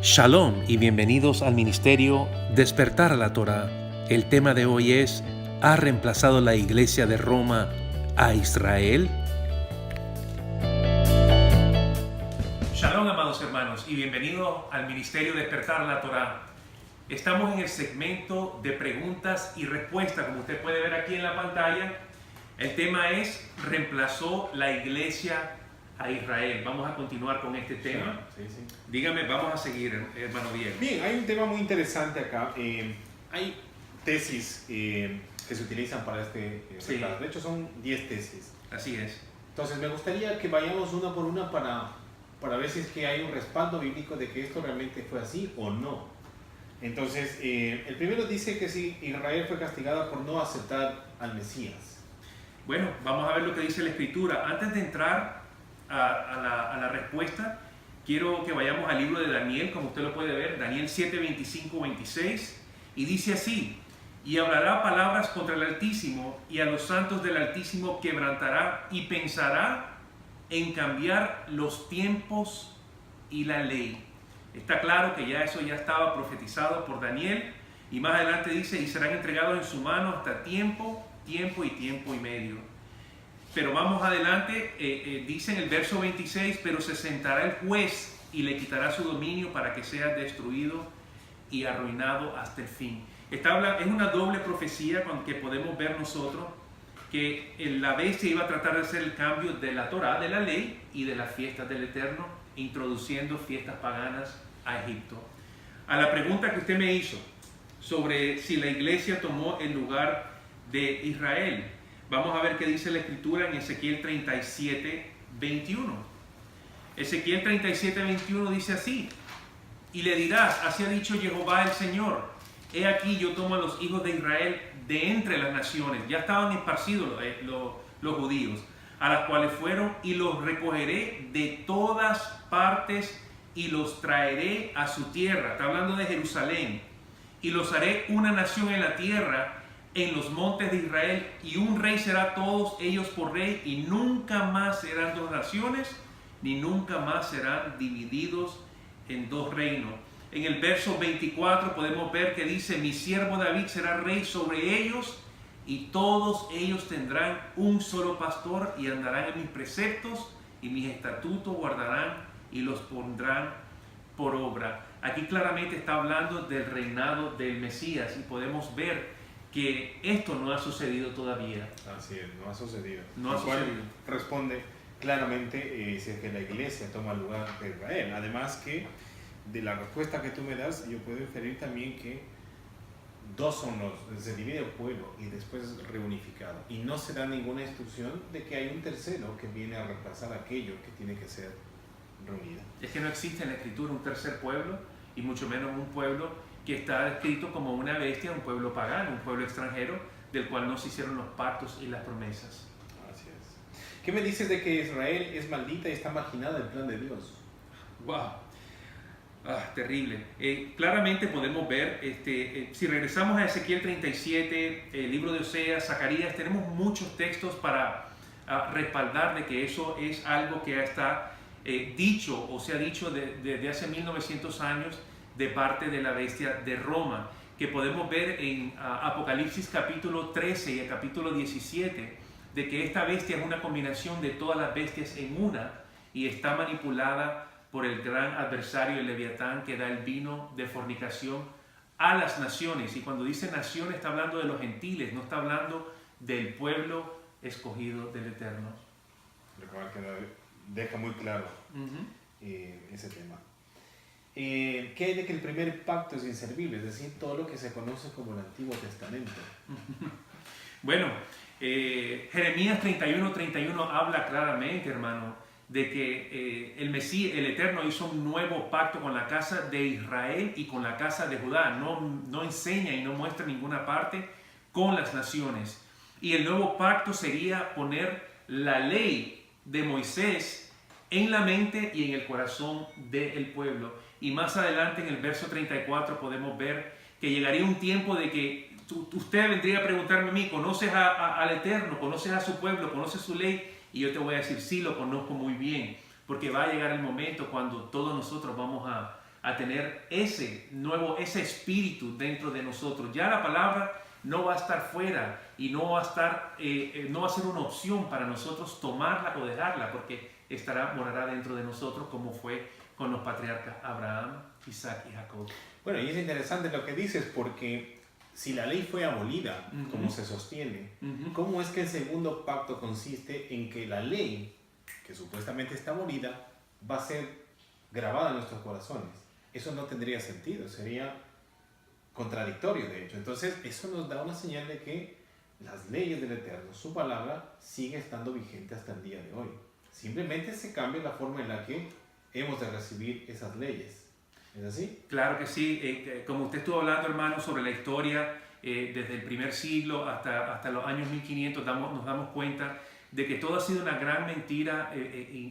Shalom y bienvenidos al ministerio Despertar a la Torá. El tema de hoy es: ¿ha reemplazado la iglesia de Roma a Israel? Shalom, amados hermanos, y bienvenidos al ministerio Despertar a la Torá. Estamos en el segmento de preguntas y respuestas, como usted puede ver aquí en la pantalla. El tema es: ¿reemplazó la iglesia a Israel? Vamos a continuar con este tema. Sí. Dígame, vamos a seguir, hermano Diego. Bien, hay un tema muy interesante acá. Hay tesis que se utilizan para este reemplazo. De hecho, son 10 tesis. Así es. Entonces, me gustaría que vayamos una por una para ver si es que hay un respaldo bíblico de que esto realmente fue así o no. Entonces, el primero dice que sí, Israel fue castigada por no aceptar al Mesías. Bueno, vamos a ver lo que dice la Escritura. Antes de entrar a la respuesta, quiero que vayamos al libro de Daniel, como usted lo puede ver, Daniel 7, 25, 26, y dice así: y hablará palabras contra el Altísimo, y a los santos del Altísimo quebrantará, y pensará en cambiar los tiempos y la ley. Está claro que ya eso ya estaba profetizado por Daniel, y más adelante dice: y serán entregados en su mano hasta tiempo y medio. Pero vamos adelante, dice en el verso 26: pero se sentará el juez y le quitará su dominio para que sea destruido y arruinado hasta el fin. Es una doble profecía que podemos ver nosotros, que la bestia iba a tratar de hacer el cambio de la Torá, de la ley y de las fiestas del Eterno, introduciendo fiestas paganas a Egipto. A la pregunta que usted me hizo sobre si la iglesia tomó el lugar de Israel, vamos a ver qué dice la Escritura en Ezequiel 37, 21. Ezequiel 37, 21 dice así: y le dirás, así ha dicho Jehová el Señor, he aquí yo tomo a los hijos de Israel de entre las naciones, ya estaban esparcidos los judíos, a las cuales fueron, y los recogeré de todas partes y los traeré a su tierra. Está hablando de Jerusalén. Y los haré una nación en la tierra, en los montes de Israel, y un rey será todos ellos por rey, y nunca más serán dos naciones, ni nunca más serán divididos en dos reinos. En el verso 24 podemos ver que dice: mi siervo David será rey sobre ellos, y todos ellos tendrán un solo pastor, y andarán en mis preceptos, y mis estatutos guardarán, y los pondrán por obra. Aquí claramente está hablando del reinado del Mesías, y podemos ver que esto no ha sucedido todavía. Así es, no ha sucedido. No ha sucedido. Responde claramente si es que la iglesia toma el lugar de Israel. Además que de la respuesta que tú me das, yo puedo inferir también que dos son se divide el pueblo y después es reunificado. Y no se da ninguna instrucción de que hay un tercero que viene a reemplazar aquello que tiene que ser reunido. Es que no existe en la Escritura un tercer pueblo, y mucho menos un pueblo que está descrito como una bestia, un pueblo pagano, un pueblo extranjero, del cual no se hicieron los pactos y las promesas. Así es. ¿Qué me dices de que Israel es maldita y está marginada del plan de Dios? ¡Wow! Terrible. Claramente podemos ver, si regresamos a Ezequiel 37, el libro de Oseas, Zacarías, tenemos muchos textos para respaldar de que eso es algo que está dicho o se ha dicho desde hace 1900 años de parte de la bestia de Roma, que podemos ver en Apocalipsis capítulo 13 y el capítulo 17, de que esta bestia es una combinación de todas las bestias en una, y está manipulada por el gran adversario, el Leviatán, que da el vino de fornicación a las naciones. Y cuando dice nación, está hablando de los gentiles, no está hablando del pueblo escogido del Eterno. Lo cual deja muy claro ese tema. ¿Qué hay de que el primer pacto es inservible? Es decir, todo lo que se conoce como el Antiguo Testamento. Bueno, Jeremías 31 habla claramente, hermano, de que el Mesías, el Eterno, hizo un nuevo pacto con la casa de Israel y con la casa de Judá. No enseña y no muestra ninguna parte con las naciones. Y el nuevo pacto sería poner la ley de Moisés en la mente y en el corazón del pueblo. Y más adelante en el verso 34 podemos ver que llegaría un tiempo de que usted vendría a preguntarme a mí: ¿conoces al Eterno? ¿Conoces a su pueblo? ¿Conoces su ley? Y yo te voy a decir: sí, lo conozco muy bien, porque va a llegar el momento cuando todos nosotros vamos a a tener ese espíritu dentro de nosotros. Ya la palabra no va a estar fuera y no va a ser una opción para nosotros tomarla o dejarla, porque morará dentro de nosotros, como fue con los patriarcas Abraham, Isaac y Jacob. Bueno, y es interesante lo que dices, porque si la ley fue abolida, como se sostiene, ¿cómo es que el segundo pacto consiste en que la ley, que supuestamente está abolida, va a ser grabada en nuestros corazones? Eso no tendría sentido, sería contradictorio de hecho. Entonces eso nos da una señal de que las leyes del Eterno, su palabra, sigue estando vigente hasta el día de hoy. Simplemente se cambia la forma en la que hemos de recibir esas leyes. ¿Es así? Claro que sí. Como usted estuvo hablando, hermano, sobre la historia desde el primer siglo hasta los años 1500, nos damos cuenta de que todo ha sido una gran mentira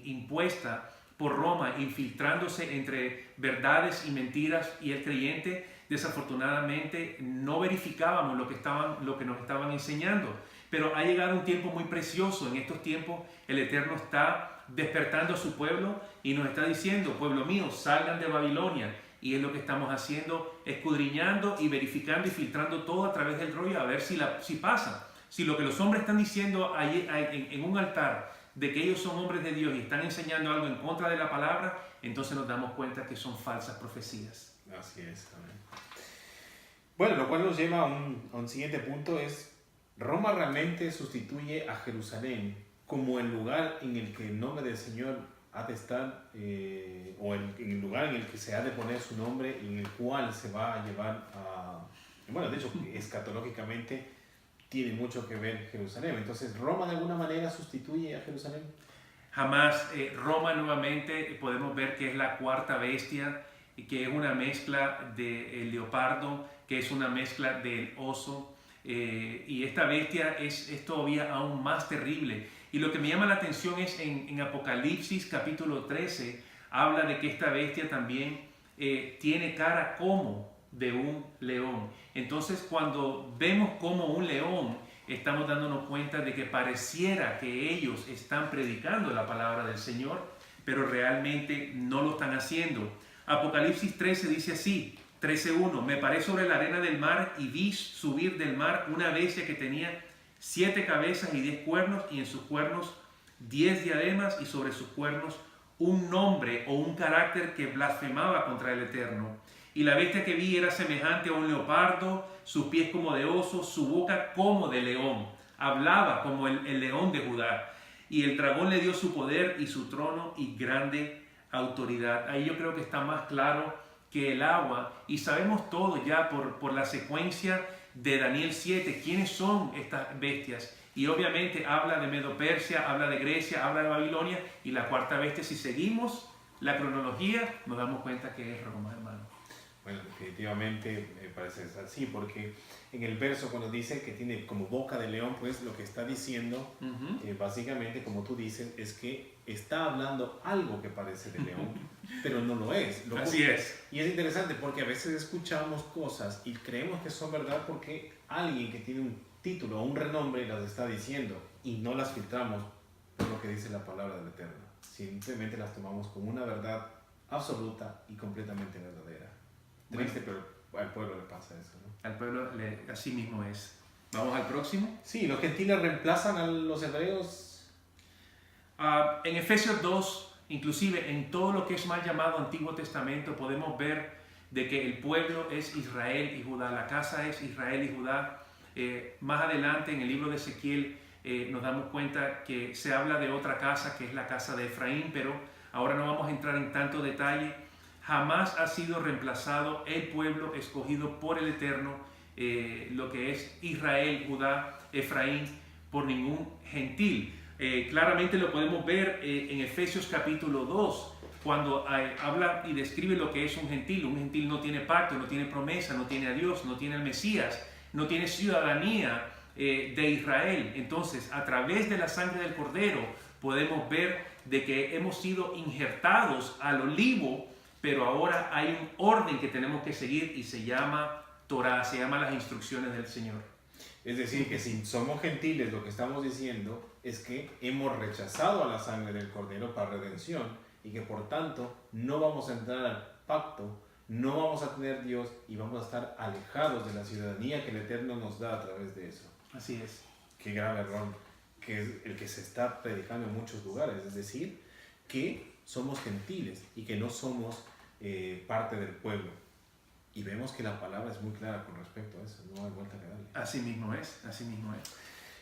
impuesta por Roma, infiltrándose entre verdades y mentiras, y el creyente desafortunadamente no verificábamos lo que nos estaban enseñando. Pero ha llegado un tiempo muy precioso. En estos tiempos el Eterno está despertando a su pueblo y nos está diciendo: pueblo mío, salgan de Babilonia. Y es lo que estamos haciendo, escudriñando y verificando y filtrando todo a través del rollo, a ver si pasa. Si lo que los hombres están diciendo en un altar, de que ellos son hombres de Dios y están enseñando algo en contra de la palabra, entonces nos damos cuenta que son falsas profecías. Así es. Amén. Bueno, lo cual nos lleva a un siguiente punto: es Roma realmente sustituye a Jerusalén como el lugar en el que el nombre del Señor ha de estar, o en el lugar en el que se ha de poner su nombre, en el cual se va a llevar a... Bueno, de hecho, escatológicamente tiene mucho que ver Jerusalén. Entonces, ¿Roma de alguna manera sustituye a Jerusalén? Jamás. Roma nuevamente podemos ver que es la cuarta bestia, que es una mezcla del leopardo, que es una mezcla del oso. Y esta bestia es todavía aún más terrible. Y lo que me llama la atención es en Apocalipsis capítulo 13, habla de que esta bestia también tiene cara como de un león. Entonces, cuando vemos como un león, estamos dándonos cuenta de que pareciera que ellos están predicando la palabra del Señor, pero realmente no lo están haciendo. Apocalipsis 13 dice así: 13:1, me paré sobre la arena del mar y vi subir del mar una bestia que tenía 7 cabezas y 10 cuernos, y en sus cuernos 10 diademas, y sobre sus cuernos un nombre o un carácter que blasfemaba contra el Eterno. Y la bestia que vi era semejante a un leopardo, sus pies como de oso, su boca como de león. Hablaba como el león de Judá. Y el dragón le dio su poder y su trono y grande autoridad. Ahí yo creo que está más claro que el agua, y sabemos todo ya por la secuencia de Daniel 7 quiénes son estas bestias. Y obviamente habla de Medo-Persia, habla de Grecia, habla de Babilonia, y la cuarta bestia, si seguimos la cronología, nos damos cuenta que es Roma, hermano. Bueno, definitivamente me parece así, porque en el verso cuando dice que tiene como boca de león, pues lo que está diciendo, básicamente, como tú dices, es que está hablando algo que parece de león, pero no lo es. Así es. Y es interesante porque a veces escuchamos cosas y creemos que son verdad porque alguien que tiene un título o un renombre las está diciendo, y no las filtramos por lo que dice la palabra del Eterno. Simplemente las tomamos como una verdad absoluta y completamente verdadera. Triste, pero al pueblo le pasa eso, ¿no? Al pueblo así mismo es. ¿Vamos al próximo? Sí, los gentiles reemplazan a los hebreos. En Efesios 2, inclusive en todo lo que es mal llamado Antiguo Testamento, podemos ver de que el pueblo es Israel y Judá, la casa es Israel y Judá. Más adelante en el libro de Ezequiel nos damos cuenta que se habla de otra casa, que es la casa de Efraín, pero ahora no vamos a entrar en tanto detalle. Jamás ha sido reemplazado el pueblo escogido por el Eterno, lo que es Israel, Judá, Efraín, por ningún gentil. Claramente lo podemos ver en Efesios capítulo 2, cuando habla y describe lo que es un gentil. Un gentil no tiene pacto, no tiene promesa, no tiene a Dios, no tiene al Mesías, no tiene ciudadanía de Israel. Entonces, a través de la sangre del Cordero podemos ver de que hemos sido injertados al olivo, pero ahora hay un orden que tenemos que seguir y se llama Torah, se llama las instrucciones del Señor. Es decir, que si somos gentiles, lo que estamos diciendo es que hemos rechazado a la sangre del Cordero para redención, y que por tanto no vamos a entrar al pacto, no vamos a tener Dios y vamos a estar alejados de la ciudadanía que el Eterno nos da a través de eso. Así es. Qué grave error, que es el que se está predicando en muchos lugares, es decir, que somos gentiles y que no somos parte del pueblo. Y vemos que la palabra es muy clara con respecto a eso, no hay vuelta que darle. Así mismo es, así mismo es.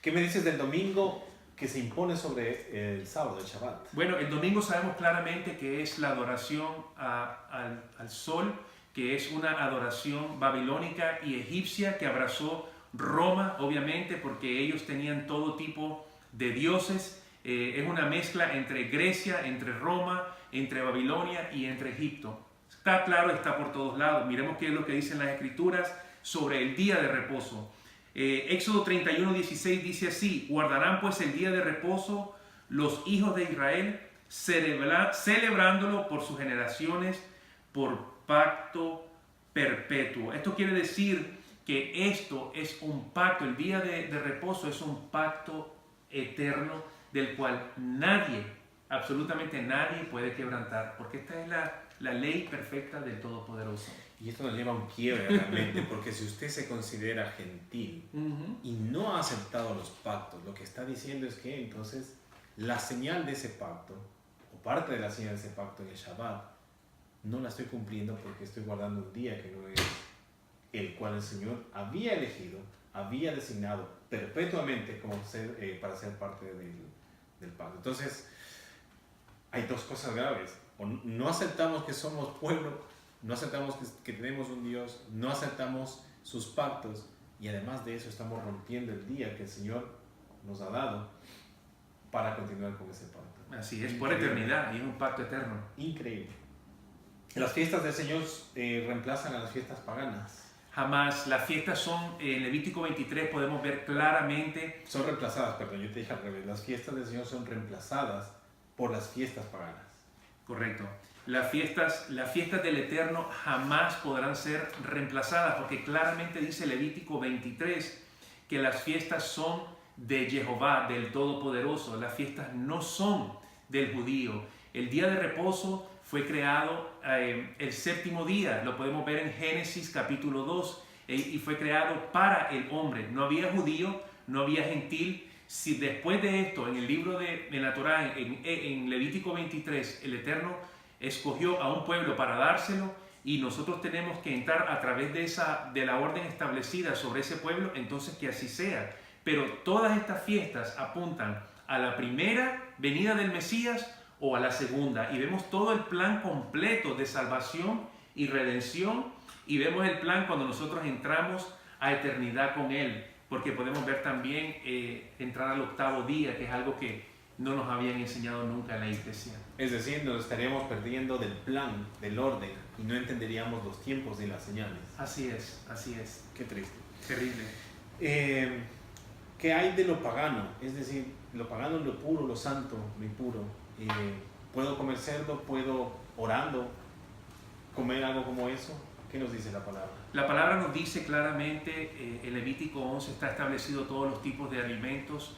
¿Qué me dices del domingo que se impone sobre el sábado, el Shabbat? Bueno, el domingo sabemos claramente que es la adoración al sol, que es una adoración babilónica y egipcia que abrazó Roma, obviamente, porque ellos tenían todo tipo de dioses. Es una mezcla entre Grecia, entre Roma, entre Babilonia y entre Egipto. Está claro, está por todos lados. Miremos qué es lo que dicen las Escrituras sobre el día de reposo. Éxodo 31:16 dice así: guardarán pues el día de reposo los hijos de Israel, celebrándolo por sus generaciones, por pacto perpetuo. Esto quiere decir que esto es un pacto, el día de reposo es un pacto eterno del cual nadie, absolutamente nadie puede quebrantar, porque esta es la ley perfecta del Todopoderoso. Y esto nos lleva a un quiebre realmente, porque si usted se considera gentil y no ha aceptado los pactos, lo que está diciendo es que entonces la señal de ese pacto, o parte de la señal de ese pacto en el Shabbat, no la estoy cumpliendo porque estoy guardando un día que no es el cual el Señor había elegido, había designado perpetuamente como para ser parte del pacto. Entonces, hay dos cosas graves. O no aceptamos que somos pueblo, no aceptamos que tenemos un Dios, no aceptamos sus pactos, y además de eso estamos rompiendo el día que el Señor nos ha dado para continuar con ese pacto. Así es, por eternidad, y es un pacto eterno. Increíble. Las fiestas del Señor reemplazan a las fiestas paganas. Jamás. Las fiestas son, en Levítico 23 podemos ver claramente. Son reemplazadas, perdón, yo te dije al revés. Las fiestas del Señor son reemplazadas por las fiestas paganas. Correcto. Las fiestas del Eterno jamás podrán ser reemplazadas, porque claramente dice Levítico 23 que las fiestas son de Jehová, del Todopoderoso. Las fiestas no son del judío. El día de reposo fue creado el séptimo día, lo podemos ver en Génesis capítulo 2, y fue creado para el hombre. No había judío, no había gentil. Si después de esto, en el libro de la Torá, en Levítico 23, el Eterno escogió a un pueblo para dárselo, y nosotros tenemos que entrar a través de la orden establecida sobre ese pueblo, entonces que así sea. Pero todas estas fiestas apuntan a la primera venida del Mesías o a la segunda, y vemos todo el plan completo de salvación y redención, y vemos el plan cuando nosotros entramos a eternidad con Él, porque podemos ver también entrar al octavo día, que es algo que no nos habían enseñado nunca en la iglesia. Es decir, nos estaríamos perdiendo del plan, del orden, y no entenderíamos los tiempos y las señales. Así es, así es. Qué triste. Terrible. ¿Qué hay de lo pagano? Es decir, lo pagano, lo puro, lo santo, lo impuro. ¿Puedo comer cerdo? ¿Puedo, orando, comer algo como eso? ¿Qué nos dice la palabra? La palabra nos dice claramente, en Levítico 11 está establecido todos los tipos de alimentos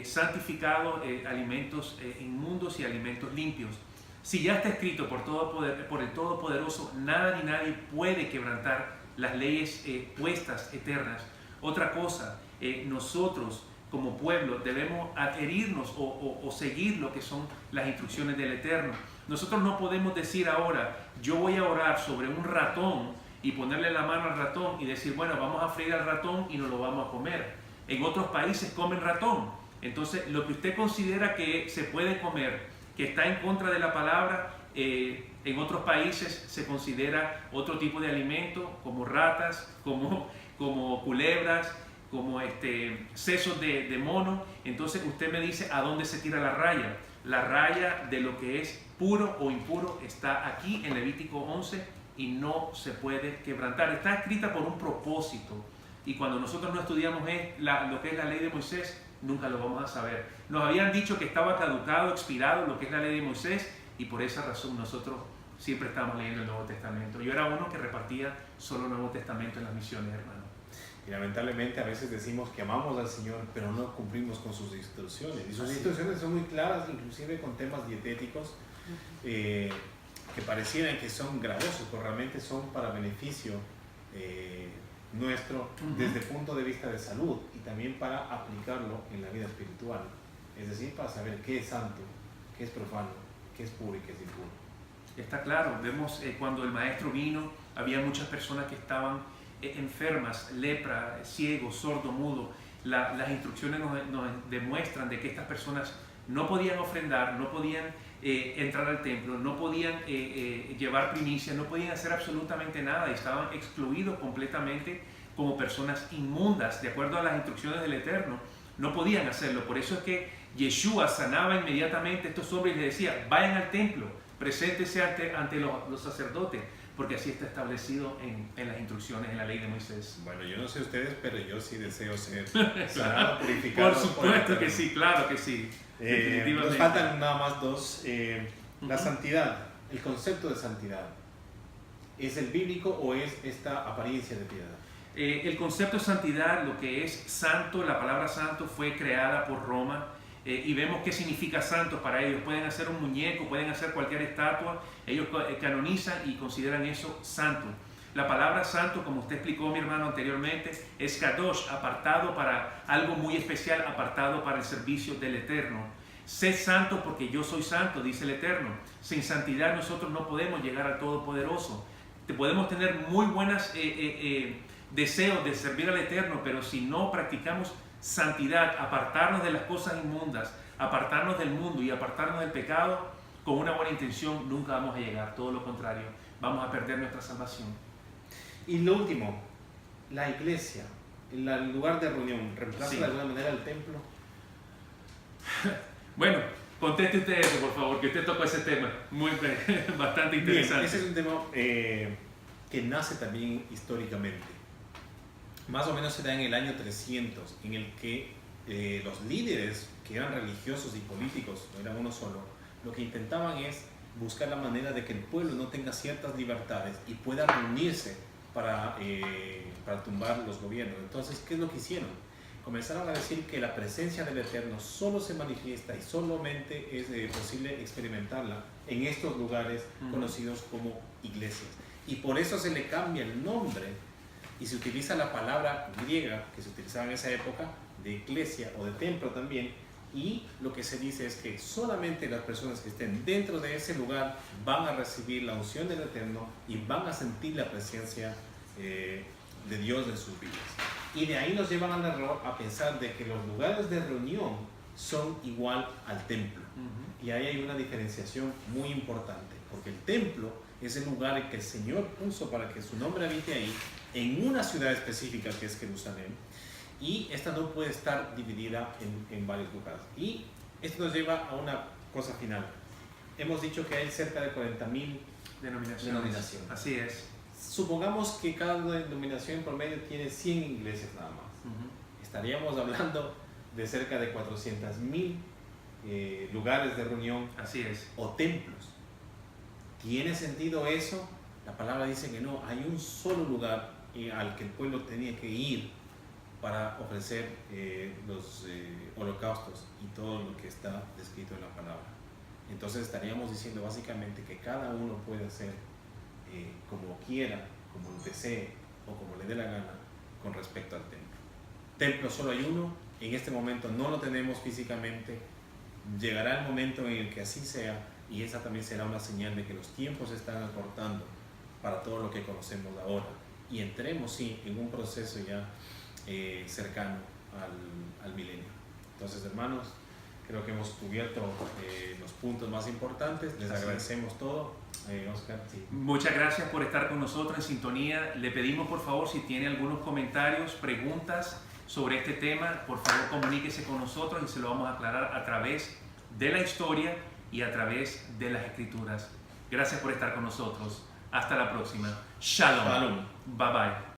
santificados, alimentos inmundos y alimentos limpios. Si ya está escrito por el Todopoderoso, nada ni nadie puede quebrantar las leyes puestas eternas. Otra cosa, nosotros como pueblo debemos adherirnos o seguir lo que son las instrucciones del Eterno. Nosotros no podemos decir ahora, yo voy a orar sobre un ratón y ponerle la mano al ratón y decir, bueno, vamos a freír al ratón y nos lo vamos a comer. En otros países comen ratón. Entonces, lo que usted considera que se puede comer, que está en contra de la palabra, en otros países se considera otro tipo de alimento, como ratas, como culebras, como sesos de mono. Entonces usted me dice a dónde se tira la raya. La raya de lo que es puro o impuro está aquí en Levítico 11 y no se puede quebrantar. Está escrita por un propósito, y cuando nosotros no estudiamos lo que es la ley de Moisés, nunca lo vamos a saber. Nos habían dicho que estaba caducado, expirado lo que es la ley de Moisés, y por esa razón nosotros siempre estamos leyendo el Nuevo Testamento. Yo era uno que repartía solo el Nuevo Testamento en las misiones, hermano. Y lamentablemente a veces decimos que amamos al Señor, pero no cumplimos con sus instrucciones. Y sus instrucciones son muy claras, inclusive con temas dietéticos. que parecieran que son gravosos, pero realmente son para beneficio nuestro desde el punto de vista de salud y también para aplicarlo en la vida espiritual. Es decir, para saber qué es santo, qué es profano, qué es puro y qué es impuro. Está claro, vemos cuando el maestro vino, había muchas personas que estaban enfermas, lepra, ciego, sordo, mudo. Las instrucciones nos demuestran de que estas personas no podían ofrendar, no podían entrar al templo, no podían llevar primicias, no podían hacer absolutamente nada y estaban excluidos completamente como personas inmundas, de acuerdo a las instrucciones del Eterno. No podían hacerlo. Por eso es que Yeshua sanaba inmediatamente a estos hombres y les decía: vayan al templo, preséntese ante los sacerdotes, porque así está establecido en las instrucciones, en la ley de Moisés. Bueno, yo no sé ustedes, pero yo sí deseo ser sanado, purificado. Por supuesto que sí, claro que sí. Nos faltan nada más dos. La santidad, el concepto de santidad, ¿es el bíblico o es esta apariencia de piedad? El concepto de santidad, lo que es santo, la palabra santo fue creada por Roma. Y vemos qué significa santo para ellos. Pueden hacer un muñeco, pueden hacer cualquier estatua, ellos canonizan y consideran eso santo. La palabra santo, como usted explicó, mi hermano, anteriormente, es kadosh, apartado para algo muy especial, apartado para el servicio del Eterno. Sé santo porque yo soy santo, dice el Eterno. Sin santidad nosotros no podemos llegar al Todopoderoso. Podemos tener muy buenos deseos de servir al Eterno, pero si no practicamos santidad, apartarnos de las cosas inmundas, apartarnos del mundo y apartarnos del pecado, con una buena intención nunca vamos a llegar, todo lo contrario, vamos a perder nuestra salvación. Y lo último, la iglesia, el lugar de reunión, ¿reemplaza de alguna manera el templo? Bueno, conteste usted eso, por favor, que usted tocó ese tema, bastante interesante. Bien, ese es un tema que nace también históricamente. Más o menos se da en el año 300, en el que los líderes, que eran religiosos y políticos, no era uno solo, lo que intentaban es buscar la manera de que el pueblo no tenga ciertas libertades y pueda reunirse para tumbar los gobiernos. Entonces, ¿qué es lo que hicieron? Comenzaron a decir que la presencia del Eterno solo se manifiesta y solamente es posible experimentarla en estos lugares conocidos como iglesias. Y por eso se le cambia el nombre y se utiliza la palabra griega que se utilizaba en esa época de iglesia o de templo también, y lo que se dice es que solamente las personas que estén dentro de ese lugar van a recibir la unción del Eterno y van a sentir la presencia de Dios en sus vidas. Y de ahí nos llevan al error a pensar de que los lugares de reunión son igual al templo. Y ahí hay una diferenciación muy importante, porque el templo es el lugar en que el Señor puso para que su nombre habite ahí, en una ciudad específica que es Jerusalén, y esta no puede estar dividida en varios lugares. Y esto nos lleva a una cosa final. Hemos dicho que hay cerca de 40.000 denominaciones. Así es. Supongamos que cada denominación en promedio tiene 100 iglesias nada más. Estaríamos hablando de cerca de 400.000 lugares de reunión. Así es. O templos. ¿Tiene sentido eso? La palabra dice que no, hay un solo lugar al que el pueblo tenía que ir para ofrecer los holocaustos y todo lo que está descrito en la palabra. Entonces estaríamos diciendo básicamente que cada uno puede hacer como quiera, como desee o como le dé la gana con respecto al templo. Templo solo hay uno, en este momento no lo tenemos físicamente, llegará el momento en el que así sea, y esa también será una señal de que los tiempos se están acortando para todo lo que conocemos ahora, y entremos sí en un proceso ya cercano al milenio. Entonces, hermanos, creo que hemos cubierto los puntos más importantes. Les agradecemos todo. Oscar, sí. Muchas gracias por estar con nosotros en sintonía. Le pedimos, por favor, si tiene algunos comentarios, preguntas sobre este tema, por favor comuníquese con nosotros y se lo vamos a aclarar a través de la historia y a través de las escrituras. Gracias por estar con nosotros. Hasta la próxima. Shalom. Shalom. Bye bye.